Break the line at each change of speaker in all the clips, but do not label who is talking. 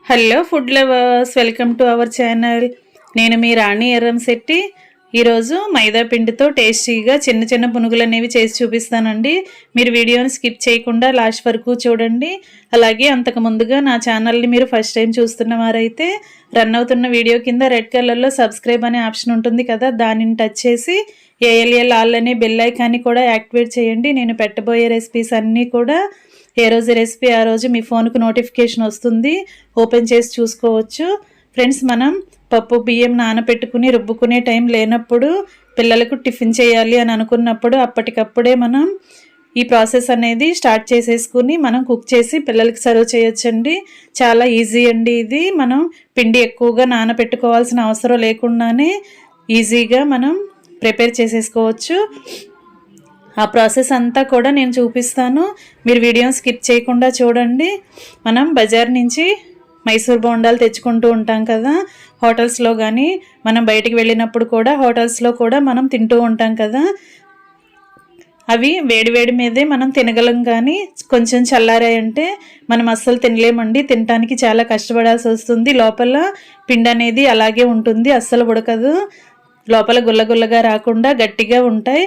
Hello food lovers, welcome to our channel. నేను మీ రాణి ఎర్రంశెట్టి. ఈరోజు మైదా పిండితో టేస్టీగా చిన్న చిన్న పునుగులు అనేవి చేసి చూపిస్తానండి. మీరు వీడియోని స్కిప్ చేయకుండా లాస్ట్ వరకు చూడండి. అలాగే అంతకు ముందుగా నా ఛానల్ని మీరు ఫస్ట్ టైం చూస్తున్న వారైతే రన్ అవుతున్న వీడియో కింద రెడ్ కలర్లో సబ్స్క్రైబ్ అనే ఆప్షన్ ఉంటుంది కదా, దానిని టచ్ చేసి ఏఎల్ఎల్ ఆల్ అనే బెల్ ఐకాన్ని కూడా యాక్టివేట్ చేయండి. నేను పెట్టబోయే రెసిపీస్ అన్నీ కూడా ఏ రోజు రెసిపీ ఆ రోజు మీ ఫోన్కు నోటిఫికేషన్ వస్తుంది, ఓపెన్ చేసి చూసుకోవచ్చు. ఫ్రెండ్స్, మనం పప్పు బియ్యం నానబెట్టుకుని రుబ్బుకునే టైం లేనప్పుడు, పిల్లలకు టిఫిన్ చేయాలి అని అనుకున్నప్పుడు అప్పటికప్పుడే మనం ఈ ప్రాసెస్ అనేది స్టార్ట్ చేసేసుకుని మనం కుక్ చేసి పిల్లలకి సర్వ్ చేయొచ్చండి. చాలా ఈజీ అండి ఇది. మనం పిండి ఎక్కువగా నానబెట్టుకోవాల్సిన అవసరం లేకుండానే ఈజీగా మనం ప్రిపేర్ చేసేసుకోవచ్చు. ఆ ప్రాసెస్ అంతా కూడా నేను చూపిస్తాను, మీరు వీడియోని స్కిప్ చేయకుండా చూడండి. మనం బజార్ నుంచి మైసూర్ బోండాలు తెచ్చుకుంటూ ఉంటాం కదా, హోటల్స్లో కానీ మనం బయటికి వెళ్ళినప్పుడు కూడా హోటల్స్లో కూడా మనం తింటూ ఉంటాం కదా. అవి వేడి మీదే మనం తినగలం, కానీ కొంచెం చల్లారాయంటే మనం అస్సలు తినలేమండి. తినడానికి చాలా కష్టపడాల్సి వస్తుంది. లోపల పిండి అనేది అలాగే ఉంటుంది, అస్సలు ఉడకదు. లోపల గుల్లగుల్లగా రాకుండా గట్టిగా ఉంటాయి.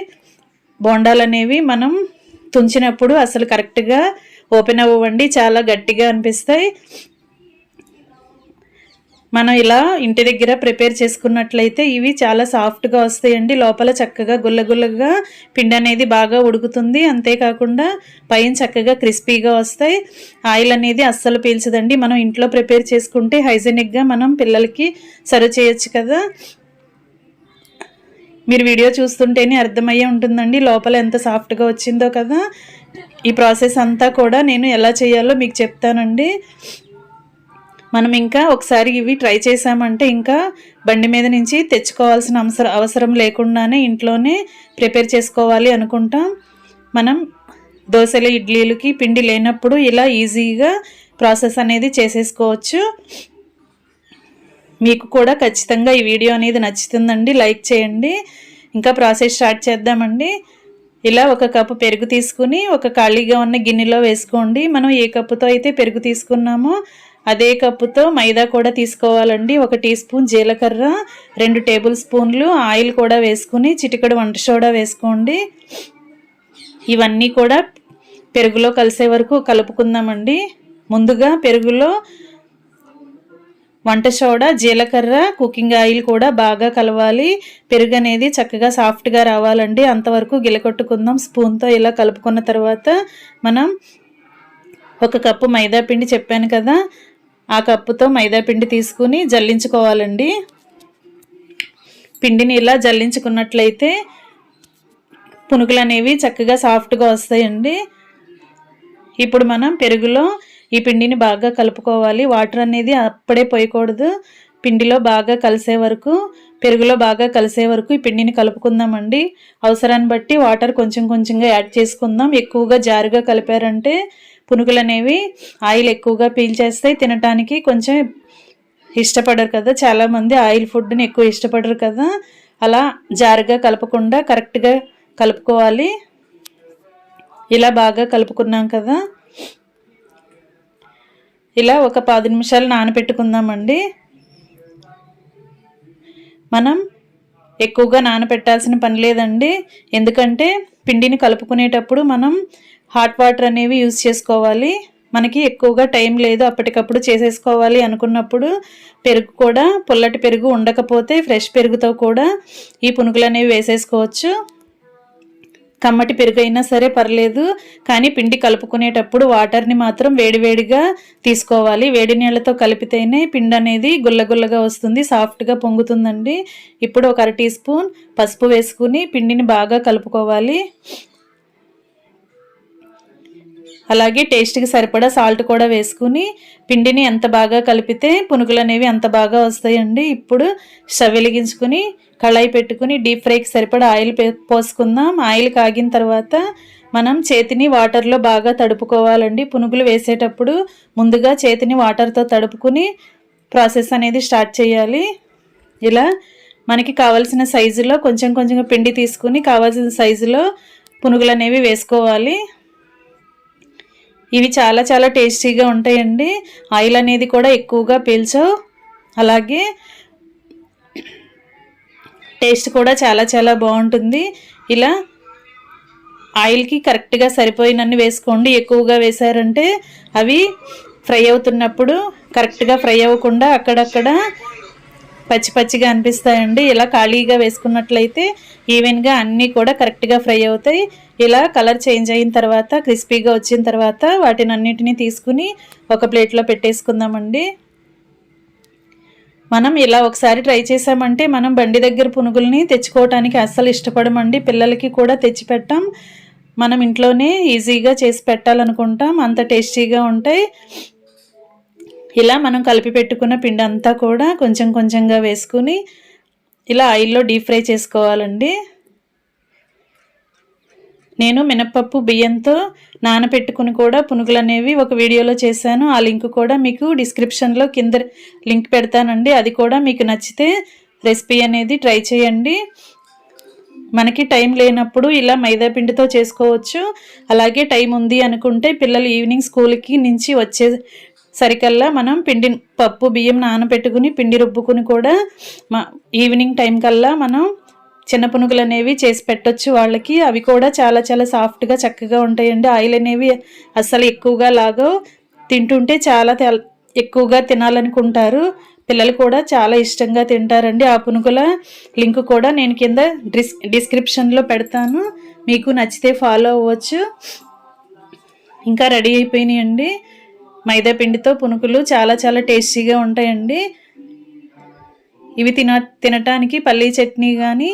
బోండాలు అనేవి మనం తుంచినప్పుడు అసలు కరెక్ట్గా ఓపెన్ అవ్వండి, చాలా గట్టిగా అనిపిస్తాయి. మనం ఇలా ఇంటి దగ్గర ప్రిపేర్ చేసుకున్నట్లయితే ఇవి చాలా సాఫ్ట్గా వస్తాయండి. లోపల చక్కగా గుల్లగుల్లగా పిండి అనేది బాగా ఉడుకుతుంది. అంతేకాకుండా పైన చక్కగా క్రిస్పీగా వస్తాయి. ఆయిల్ అనేది అస్సలు పీల్చదండి. మనం ఇంట్లో ప్రిపేర్ చేసుకుంటే హైజెనిక్గా మనం పిల్లలకి సర్వ్ చేయొచ్చు కదా. మీరు వీడియో చూస్తుంటేనే అర్థమయ్యే ఉంటుందండి లోపల ఎంత సాఫ్ట్గా వచ్చిందో కదా. ఈ ప్రాసెస్ అంతా కూడా నేను ఎలా చేయాలో మీకు చెప్తానండి. మనం ఇంకా ఒకసారి ఇవి ట్రై చేసామంటే ఇంకా బండి మీద నుంచి తెచ్చుకోవాల్సిన అవసరం లేకుండానే ఇంట్లోనే ప్రిపేర్ చేసుకోవాలి అనుకుంటాం. మనం దోశలు ఇడ్లీలకి పిండి లేనప్పుడు ఇలా ఈజీగా ప్రాసెస్ అనేది చేసేసుకోవచ్చు. మీకు కూడా ఖచ్చితంగా ఈ వీడియో అనేది నచ్చుతుందండి, లైక్ చేయండి. ఇంకా ప్రాసెస్ స్టార్ట్ చేద్దామండి. ఇలా ఒక కప్పు పెరుగు తీసుకుని ఒక ఖాళీగా ఉన్న గిన్నెలో వేసుకోండి. మనం ఏ కప్పుతో అయితే పెరుగు తీసుకున్నామో అదే కప్పుతో మైదా కూడా తీసుకోవాలండి. 1 టీ స్పూన్ జీలకర్ర, 2 టేబుల్ స్పూన్లు ఆయిల్ కూడా వేసుకుని చిటికెడు వంట సోడా వేసుకోండి. ఇవన్నీ కూడా పెరుగులో కలిసే వరకు కలుపుకుందామండి. ముందుగా పెరుగులో వంట సోడా, జీలకర్ర, కుకింగ్ ఆయిల్ కూడా బాగా కలవాలి. పెరుగు అనేది చక్కగా సాఫ్ట్గా రావాలండి, అంతవరకు గిలకొట్టుకుందాం. స్పూన్తో ఇలా కలుపుకున్న తర్వాత మనం 1 కప్పు మైదా పిండి చెప్పాను కదా, ఆ కప్పుతో మైదా పిండి తీసుకుని జల్లించుకోవాలండి. పిండిని ఇలా జల్లించుకున్నట్లయితే పునుగులు అనేవి చక్కగా సాఫ్ట్గా వస్తాయండి. ఇప్పుడు మనం పెరుగులో ఈ పిండిని బాగా కలుపుకోవాలి. వాటర్ అనేది అప్పుడే పోయకూడదు. పిండిలో బాగా కలిసే వరకు, పెరుగులో బాగా కలిసే వరకు ఈ పిండిని కలుపుకుందామండి. అవసరాన్ని బట్టి వాటర్ కొంచెం కొంచెంగా యాడ్ చేసుకుందాం. ఎక్కువగా జారుగా కలిపారంటే పునుగులు అనేవి ఆయిల్ ఎక్కువగా పీల్చేస్తాయి, తినడానికి కొంచెం ఇష్టపడరు కదా. చాలామంది ఆయిల్ ఫుడ్ని ఎక్కువ ఇష్టపడరు కదా. అలా జారుగా కలపకుండా కరెక్ట్గా కలుపుకోవాలి. ఇలా బాగా కలుపుకున్నాం కదా, ఇలా ఒక 10 నిమిషాలు నానబెట్టుకుందామండి. మనం ఎక్కువగా నానబెట్టాల్సిన పని లేదండి, ఎందుకంటే పిండిని కలుపుకునేటప్పుడు మనం హాట్ వాటర్ అనేవి యూజ్ చేసుకోవాలి. మనకి ఎక్కువగా టైం లేదు, అప్పటికప్పుడు చేసేసుకోవాలి అనుకున్నప్పుడు పెరుగు కూడా పుల్లటి పెరుగు ఉండకపోతే ఫ్రెష్ పెరుగుతో కూడా ఈ పునుగులు అనేవి వేసేసుకోవచ్చు. కమ్మటి పెరుగు అయినా సరే పర్లేదు, కానీ పిండి కలుపుకునేటప్పుడు వాటర్ని మాత్రం వేడివేడిగా తీసుకోవాలి. వేడి నీళ్ళతో కలిపితేనే పిండి అనేది గుల్లగుల్లగా వస్తుంది, సాఫ్ట్గా పొంగుతుందండి. ఇప్పుడు 1 టీ స్పూన్ పసుపు వేసుకుని పిండిని బాగా కలుపుకోవాలి. అలాగే టేస్ట్కి సరిపడా సాల్ట్ కూడా వేసుకుని పిండిని ఎంత బాగా కలిపితే పునుగులు అనేవి అంత బాగా వస్తాయండి. ఇప్పుడు స్టవ్ వెలిగించుకుని కళాయి పెట్టుకుని డీప్ ఫ్రైకి సరిపడా ఆయిల్ పోసుకుందాం. ఆయిల్ కాగిన తర్వాత మనం చేతిని వాటర్లో బాగా తడుపుకోవాలండి. పునుగులు వేసేటప్పుడు ముందుగా చేతిని వాటర్తో తడుపుకుని ప్రాసెస్ అనేది స్టార్ట్ చేయాలి. ఇలా మనకి కావాల్సిన సైజులో కొంచెం కొంచెంగా పిండి తీసుకుని కావాల్సిన సైజులో పునుగులు అనేవి వేసుకోవాలి. ఇవి చాలా చాలా టేస్టీగా ఉంటాయండి. ఆయిల్ అనేది కూడా ఎక్కువగా పీల్చవు, అలాగే టేస్ట్ కూడా చాలా చాలా బాగుంటుంది. ఇలా ఆయిల్కి కరెక్ట్గా సరిపోయినన్ని వేసుకోండి. ఎక్కువగా వేసారంటే అవి ఫ్రై అవుతున్నప్పుడు కరెక్ట్గా ఫ్రై అవ్వకుండా అక్కడక్కడ పచ్చి పచ్చిగా అనిపిస్తాయండి. ఇలా ఖాళీగా వేసుకున్నట్లయితే ఈవెన్గా అన్నీ కూడా కరెక్ట్గా ఫ్రై అవుతాయి. ఇలా కలర్ చేంజ్ అయిన తర్వాత క్రిస్పీగా వచ్చిన తర్వాత వాటిని అన్నిటినీ తీసుకుని ఒక ప్లేట్లో పెట్టేసుకుందామండి. మనం ఇలా ఒకసారి ట్రై చేసామంటే మనం బండి దగ్గర పునుగుల్ని తెచ్చుకోవటానికి అస్సలు ఇష్టపడమండి. పిల్లలకి కూడా తెచ్చి పెట్టాం, మనం ఇంట్లోనే ఈజీగా చేసి పెట్టాలనుకుంటాం, అంత టేస్టీగా ఉంటాయి. ఇలా మనం కలిపి పెట్టుకున్న పిండి అంతా కూడా కొంచెం కొంచెంగా వేసుకుని ఇలా ఆయిల్లో డీప్ ఫ్రై చేసుకోవాలండి. నేను మినప్పప్పు బియ్యంతో నానబెట్టుకుని కూడా పునుగులు అనేవి ఒక వీడియోలో చేశాను. ఆ లింక్ కూడా మీకు డిస్క్రిప్షన్లో కింద లింక్ పెడతానండి. అది కూడా మీకు నచ్చితే రెసిపీ అనేది ట్రై చేయండి. మనకి టైం లేనప్పుడు ఇలా మైదా పిండితో చేసుకోవచ్చు. అలాగే టైం ఉంది అనుకుంటే పిల్లలు ఈవినింగ్ స్కూల్కి నుంచి వచ్చే సరికల్లా మనం పప్పు బియ్యం నానబెట్టుకుని పిండి రుబ్బుకుని కూడా ఈవినింగ్ టైం కల్లా మనం చిన్న పునుగులు అనేవి చేసి పెట్టొచ్చు వాళ్ళకి. అవి కూడా చాలా చాలా సాఫ్ట్గా చక్కగా ఉంటాయండి. ఆయిల్ అనేవి అస్సలు ఎక్కువగా లాగో, తింటుంటే చాలా ఎక్కువగా తినాలనుకుంటారు. పిల్లలు కూడా చాలా ఇష్టంగా తింటారండి. ఆ పునుగుల లింక్ కూడా నేను కింద డిస్క్రిప్షన్లో పెడతాను, మీకు నచ్చితే ఫాలో అవ్వచ్చు. ఇంకా రెడీ అయిపోయినాయండి మైదా పిండితో పునుగులు. చాలా చాలా టేస్టీగా ఉంటాయండి. ఇవి తినటానికి పల్లీ చట్నీ కానీ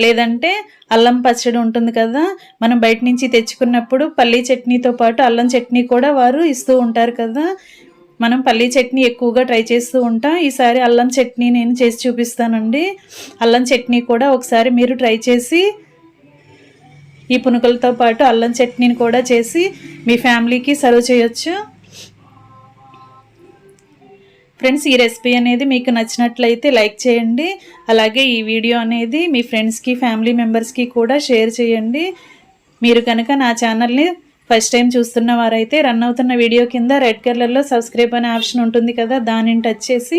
లేదంటే అల్లం పచ్చడి ఉంటుంది కదా, మనం బయట నుంచి తెచ్చుకున్నప్పుడు పల్లీ చట్నీతో పాటు అల్లం చట్నీ కూడా వారు ఇస్తూ ఉంటారు కదా. మనం పల్లీ చట్నీ ఎక్కువగా ట్రై చేస్తూ ఉంటాం. ఈసారి అల్లం చట్నీ నేను చేసి చూపిస్తానండి. అల్లం చట్నీ కూడా ఒకసారి మీరు ట్రై చేసి ఈ పునుగులతో పాటు అల్లం చట్నీని కూడా చేసి మీ ఫ్యామిలీకి సర్వ్ చేయొచ్చు. ఫ్రెండ్స్, ఈ రెసిపీ అనేది మీకు నచ్చినట్లయితే లైక్ చేయండి. అలాగే ఈ వీడియో అనేది మీ ఫ్రెండ్స్కి ఫ్యామిలీ మెంబర్స్కి కూడా షేర్ చేయండి. మీరు కనుక నా ఛానల్ని ఫస్ట్ టైం చూస్తున్న వారైతే రన్ అవుతున్న వీడియో కింద రెడ్ కలర్లో సబ్స్క్రైబ్ అనే ఆప్షన్ ఉంటుంది కదా, దానిని టచ్ చేసి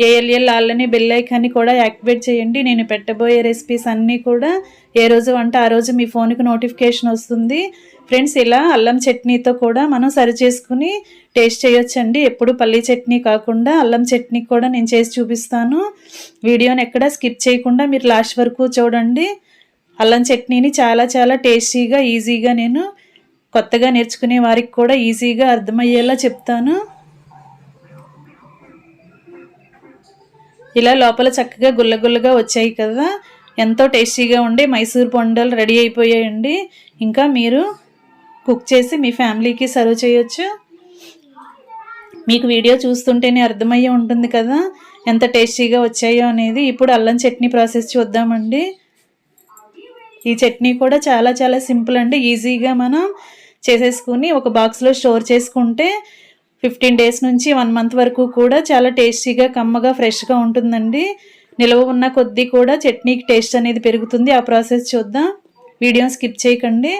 ఏఎల్ఎల్ ఆల్ని బెల్ ఐకాన్ని కూడా యాక్టివేట్ చేయండి. నేను పెట్టబోయే రెసిపీస్ అన్నీ కూడా ఏ రోజు అంటే ఆ రోజు మీ ఫోన్కి నోటిఫికేషన్ వస్తుంది. ఫ్రెండ్స్, ఇలా అల్లం చట్నీతో కూడా మనం సర్వ్ చేసుకుని టేస్ట్ చేయొచ్చండి. ఎప్పుడు పల్లీ చట్నీ కాకుండా అల్లం చట్నీ కూడా నేను చేసి చూపిస్తాను. వీడియోని ఎక్కడ స్కిప్ చేయకుండా మీరు లాస్ట్ వరకు చూడండి. అల్లం చట్నీని చాలా చాలా టేస్టీగా ఈజీగా నేను కొత్తగా నేర్చుకునే వారికి కూడా ఈజీగా అర్థమయ్యేలా చెప్తాను. ఇలా లోపల చక్కగా గుల్లగుల్లగా వచ్చాయి కదా, ఎంతో టేస్టీగా ఉండే మైసూర్ బొండలు రెడీ అయిపోయాయండి. ఇంకా మీరు కుక్ చేసి మీ ఫ్యామిలీకి సర్వ్ చేయొచ్చు. మీకు వీడియో చూస్తుంటేనే అర్థమయ్యే ఉంటుంది కదా ఎంత టేస్టీగా వచ్చాయో అనేది. ఇప్పుడు అల్లం చట్నీ ప్రాసెస్ చూద్దామండి. ఈ చట్నీ కూడా చాలా చాలా సింపుల్ అండి. ఈజీగా మనం చేసేసుకుని ఒక బాక్స్లో స్టోర్ చేసుకుంటే 15 డేస్ నుంచి 1 మంత్ వరకు కూడా చాలా టేస్టీగా కమ్మగా ఫ్రెష్గా ఉంటుందండి. నిల్వ ఉన్న కొద్దీ కూడా చట్నీకి టేస్ట్ అనేది పెరుగుతుంది. ఆ ప్రాసెస్ చూద్దాం, వీడియోని స్కిప్ చేయకండి.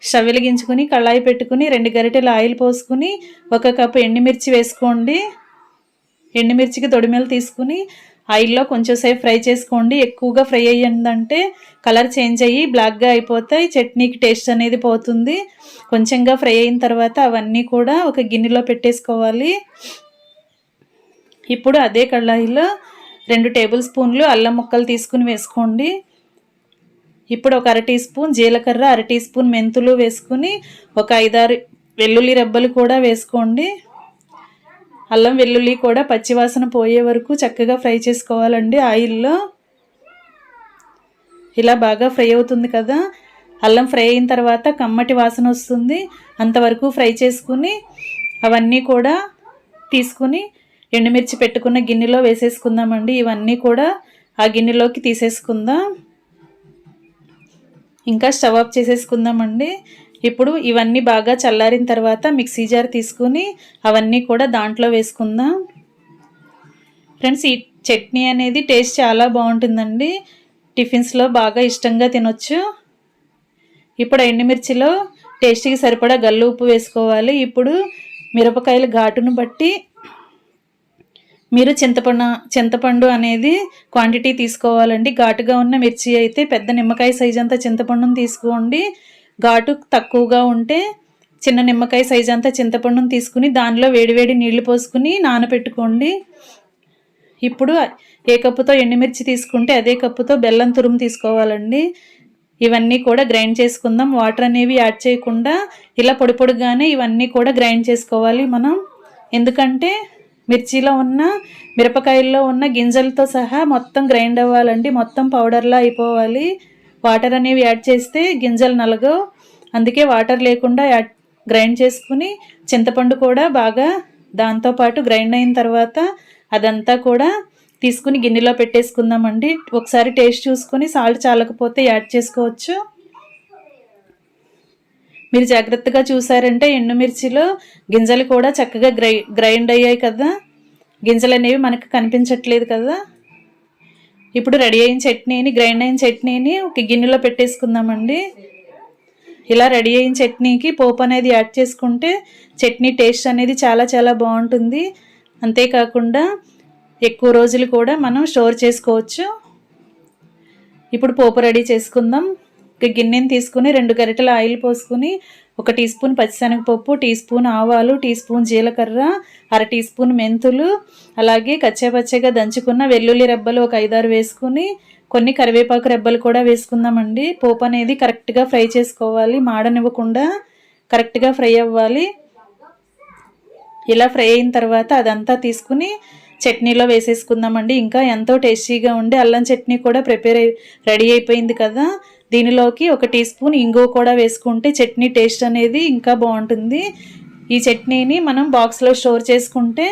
స్టవ్ వెలిగించుకుని కళాయి పెట్టుకుని 2 గరిటెలు ఆయిల్ పోసుకుని 1 కప్పు ఎండుమిర్చి వేసుకోండి. ఎండుమిర్చికి తొడిమెలు తీసుకుని ఆయిల్లో కొంచెం సేపు ఫ్రై చేసుకోండి. ఎక్కువగా ఫ్రై అయ్యిందంటే కలర్ చేంజ్ అయ్యి బ్లాక్గా అయిపోతాయి, చట్నీకి టేస్ట్ అనేది పోతుంది. కొంచెంగా ఫ్రై అయిన తర్వాత అవన్నీ కూడా ఒక గిన్నెలో పెట్టేసుకోవాలి. ఇప్పుడు అదే కళాయిలో 2 టేబుల్ స్పూన్లు అల్లం ముక్కలు తీసుకుని వేసుకోండి. ఇప్పుడు ఒక 1/2 టీ స్పూన్ జీలకర్ర, 1/2 టీ స్పూన్ మెంతులు వేసుకుని ఒక 5-6 వెల్లుల్లి రెబ్బలు కూడా వేసుకోండి. అల్లం వెల్లుల్లి కూడా పచ్చివాసన పోయే వరకు చక్కగా ఫ్రై చేసుకోవాలండి ఆయిల్లో. ఇలా బాగా ఫ్రై అవుతుంది కదా, అల్లం ఫ్రై అయిన తర్వాత కమ్మటి వాసన వస్తుంది. అంతవరకు ఫ్రై చేసుకుని అవన్నీ కూడా తీసుకుని ఎండుమిర్చి పెట్టుకున్న గిన్నెలో వేసేసుకుందామండి. ఇవన్నీ కూడా ఆ గిన్నెలోకి తీసేసుకుందాం. ఇంకా స్టవ్ ఆఫ్ చేసేసుకుందామండి. ఇప్పుడు ఇవన్నీ బాగా చల్లారిన తర్వాత మిక్సీ జార్ తీసుకుని అవన్నీ కూడా దాంట్లో వేసుకుందాం. ఫ్రెండ్స్, ఈ చట్నీ అనేది టేస్ట్ చాలా బాగుంటుందండి. టిఫిన్స్లో బాగా ఇష్టంగా తినొచ్చు. ఇప్పుడు ఎండుమిర్చిలో టేస్ట్కి సరిపడా గల్లు ఉప్పు వేసుకోవాలి. ఇప్పుడు మిరపకాయల ఘాటును బట్టి మీరు చింతపండు అనేది క్వాంటిటీ తీసుకోవాలండి. ఘాటుగా ఉన్న మిర్చి అయితే పెద్ద నిమ్మకాయ సైజ్ అంతా చింతపండును తీసుకోండి. ఘాటు తక్కువగా ఉంటే చిన్న నిమ్మకాయ సైజ్ అంతా చింతపండును తీసుకుని దానిలో వేడివేడి నీళ్లు పోసుకుని నానబెట్టుకోండి. ఇప్పుడు ఏ కప్పుతో ఎండుమిర్చి తీసుకుంటే అదే కప్పుతో బెల్లం తురుము తీసుకోవాలండి. ఇవన్నీ కూడా గ్రైండ్ చేసుకుందాం. వాటర్ అనేవి యాడ్ చేయకుండా ఇలా పొడి పొడిగానే ఇవన్నీ కూడా గ్రైండ్ చేసుకోవాలి మనం. ఎందుకంటే మిర్చిలో ఉన్న మిరపకాయల్లో ఉన్న గింజలతో సహా మొత్తం గ్రైండ్ అవ్వాలండి. మొత్తం పౌడర్లా అయిపోవాలి. వాటర్ అనేవి యాడ్ చేస్తే గింజలు నలగవు. అందుకే వాటర్ లేకుండా గ్రైండ్ చేసుకుని చింతపండు కూడా బాగా దాంతోపాటు గ్రైండ్ అయిన తర్వాత అదంతా కూడా తీసుకుని గిన్నెలో పెట్టేసుకుందామండి. ఒకసారి టేస్ట్ చూసుకొని సాల్ట్ చాలకపోతే యాడ్ చేసుకోవచ్చు. మీరు జాగ్రత్తగా చూసారంటే ఎండుమిర్చిలో గింజలు కూడా చక్కగా గ్రైండ్ అయ్యాయి కదా, గింజలు అనేవి మనకు కనిపించట్లేదు కదా. ఇప్పుడు రెడీ అయిన చట్నీని, గ్రైండ్ అయిన చట్నీని ఒక గిన్నెలో పెట్టేసుకుందామండి. ఇలా రెడీ అయిన చట్నీకి పోపు అనేది యాడ్ చేసుకుంటే చట్నీ టేస్ట్ అనేది చాలా చాలా బాగుంటుంది. అంతేకాకుండా ఎక్కువ రోజులు కూడా మనం స్టోర్ చేసుకోవచ్చు. ఇప్పుడు పోపు రెడీ చేసుకుందాం. ఒక గిన్నెని తీసుకుని 2 గరిటెల ఆయిల్ పోసుకుని 1 టీ స్పూన్ పచ్చిశనగపప్పు, టీ స్పూన్ ఆవాలు, టీ స్పూన్ జీలకర్ర, 1/2 టీ స్పూన్ మెంతులు, అలాగే కచ్చాపచ్చగా దంచుకున్న వెల్లుల్లి రెబ్బలు ఒక 5-6 వేసుకుని కొన్ని కరివేపాకు రెబ్బలు కూడా వేసుకుందామండి. పోపు అనేది కరెక్ట్గా ఫ్రై చేసుకోవాలి, మాడనివ్వకుండా కరెక్ట్గా ఫ్రై అవ్వాలి. ఇలా ఫ్రై అయిన తర్వాత అదంతా తీసుకుని చట్నీలో వేసేసుకుందామండి. ఇంకా ఎంతో టేస్టీగా ఉండే అల్లం చట్నీ కూడా రెడీ అయిపోయింది కదా. దీనిలోకి 1 టీ స్పూన్ ఇంగువ కూడా వేసుకుంటే చట్నీ టేస్ట్ అనేది ఇంకా బాగుంటుంది. ఈ చట్నీని మనం బాక్స్లో స్టోర్ చేసుకుంటే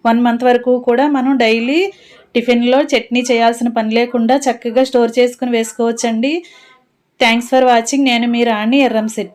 1 మంత్ వరకు కూడా మనం డైలీ టిఫిన్లో చట్నీ చేయాల్సిన పని లేకుండా చక్కగా స్టోర్ చేసుకుని వేసుకోవచ్చండి. Thanks for watching. నేను మీ రాణి ఎర్రంశెట్టి.